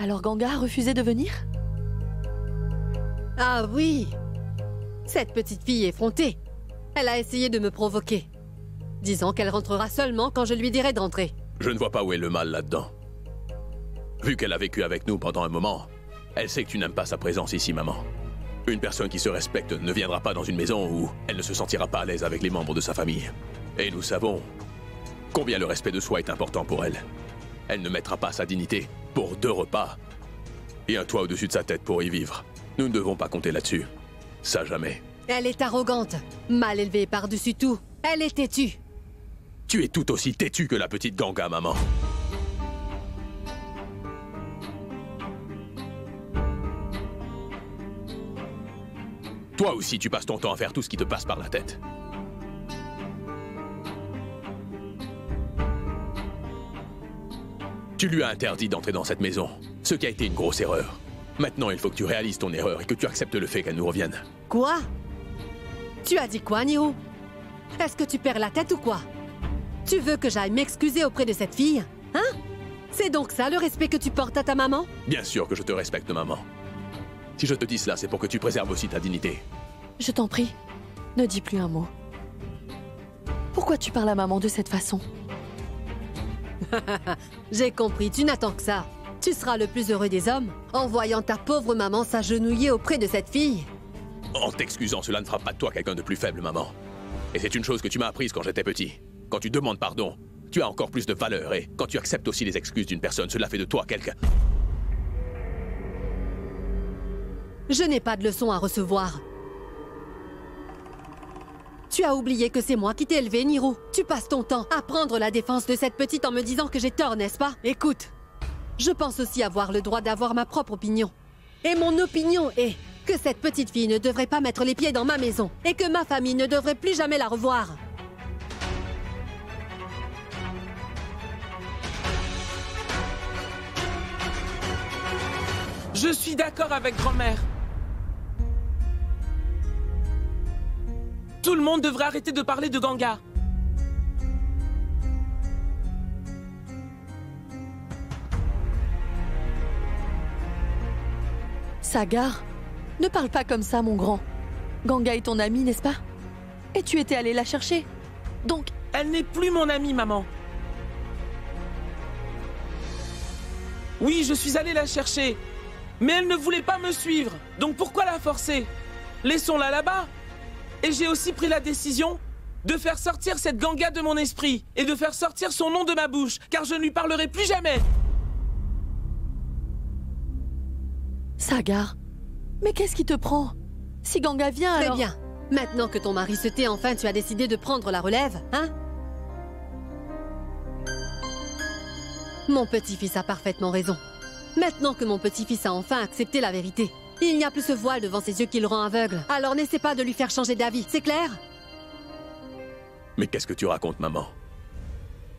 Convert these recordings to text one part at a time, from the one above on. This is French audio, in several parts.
Alors Ganga a refusé de venir? Ah oui! Cette petite fille effrontée. Elle a essayé de me provoquer, disant qu'elle rentrera seulement quand je lui dirai d'entrer. Je ne vois pas où est le mal là-dedans. Vu qu'elle a vécu avec nous pendant un moment, elle sait que tu n'aimes pas sa présence ici, maman. Une personne qui se respecte ne viendra pas dans une maison où elle ne se sentira pas à l'aise avec les membres de sa famille. Et nous savons combien le respect de soi est important pour elle. Elle ne mettra pas sa dignité pour 2 repas et un toit au-dessus de sa tête pour y vivre. Nous ne devons pas compter là-dessus. Ça, jamais. Elle est arrogante, mal élevée par-dessus tout. Elle est têtue. Tu es tout aussi têtue que la petite Ganga, maman. Toi aussi, tu passes ton temps à faire tout ce qui te passe par la tête. Tu lui as interdit d'entrer dans cette maison, ce qui a été une grosse erreur. Maintenant, il faut que tu réalises ton erreur et que tu acceptes le fait qu'elle nous revienne. Quoi? Tu as dit quoi, Niro? Est-ce que tu perds la tête ou quoi? Tu veux que j'aille m'excuser auprès de cette fille? Hein? C'est donc ça le respect que tu portes à ta maman? Bien sûr que je te respecte, maman. Si je te dis cela, c'est pour que tu préserves aussi ta dignité. Je t'en prie, ne dis plus un mot. Pourquoi tu parles à maman de cette façon? J'ai compris, tu n'attends que ça. Tu seras le plus heureux des hommes en voyant ta pauvre maman s'agenouiller auprès de cette fille. En t'excusant, cela ne fera pas de toi quelqu'un de plus faible, maman. Et c'est une chose que tu m'as apprise quand j'étais petit. Quand tu demandes pardon, tu as encore plus de valeur. Et quand tu acceptes aussi les excuses d'une personne, cela fait de toi quelqu'un... Je n'ai pas de leçon à recevoir. Tu as oublié que c'est moi qui t'ai élevé, Niro. Tu passes ton temps à prendre la défense de cette petite en me disant que j'ai tort, n'est-ce pas? Écoute, je pense aussi avoir le droit d'avoir ma propre opinion. Et mon opinion est que cette petite fille ne devrait pas mettre les pieds dans ma maison et que ma famille ne devrait plus jamais la revoir. Je suis d'accord avec grand-mère. Tout le monde devrait arrêter de parler de Ganga. Sagar, ne parle pas comme ça, mon grand. Ganga est ton amie, n'est-ce pas? Et tu étais allé la chercher. Donc... Elle n'est plus mon amie, maman. Oui, je suis allé la chercher. Mais elle ne voulait pas me suivre. Donc pourquoi la forcer? Laissons-la là-bas. Et j'ai aussi pris la décision de faire sortir cette Ganga de mon esprit et de faire sortir son nom de ma bouche, car je ne lui parlerai plus jamais. Sagar, mais qu'est-ce qui te prend? Si Ganga vient, alors... Très bien. Maintenant que ton mari se tait, enfin tu as décidé de prendre la relève, hein? Mon petit-fils a parfaitement raison. Maintenant que mon petit-fils a enfin accepté la vérité, il n'y a plus ce voile devant ses yeux qui le rend aveugle. Alors n'essaie pas de lui faire changer d'avis, c'est clair? Mais qu'est-ce que tu racontes, maman?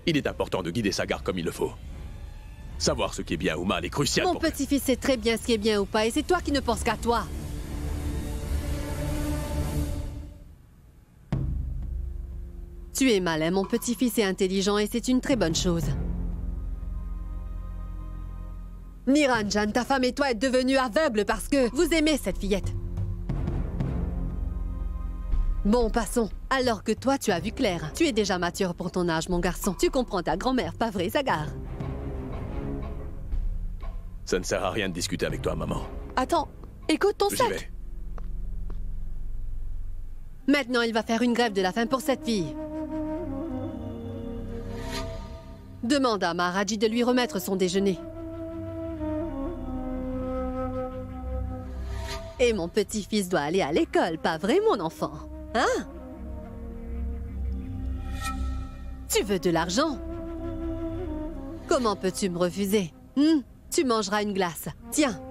Il est important de guider Sagar comme il le faut. Savoir ce qui est bien ou mal est crucial Mon pour... petit-fils sait très bien ce qui est bien ou pas, et c'est toi qui ne penses qu'à toi. Tu es malin, mon petit-fils est intelligent, et c'est une très bonne chose. Niranjan, ta femme et toi êtes devenus aveugles parce que vous aimez cette fillette. Bon, passons. Alors que toi, tu as vu clair. Tu es déjà mature pour ton âge, mon garçon. Tu comprends ta grand-mère, pas vrai, Sagar? Ça ne sert à rien de discuter avec toi, maman. Attends, écoute ton J'y sac. vais. Maintenant, il va faire une grève de la faim pour cette fille. Demande à Maharaji de lui remettre son déjeuner. Et mon petit-fils doit aller à l'école, pas vrai, mon enfant? Hein? Tu veux de l'argent? Comment peux-tu me refuser? Tu mangeras une glace. Tiens.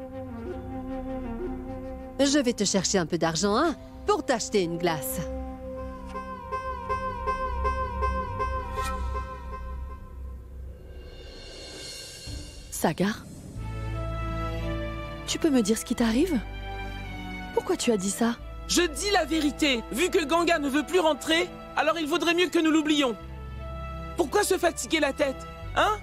Je vais te chercher un peu d'argent, hein, pour t'acheter une glace. Sagar, tu peux me dire ce qui t'arrive? Pourquoi tu as dit ça? Je dis la vérité. Vu que Ganga ne veut plus rentrer, alors il vaudrait mieux que nous l'oublions. Pourquoi se fatiguer la tête? Hein?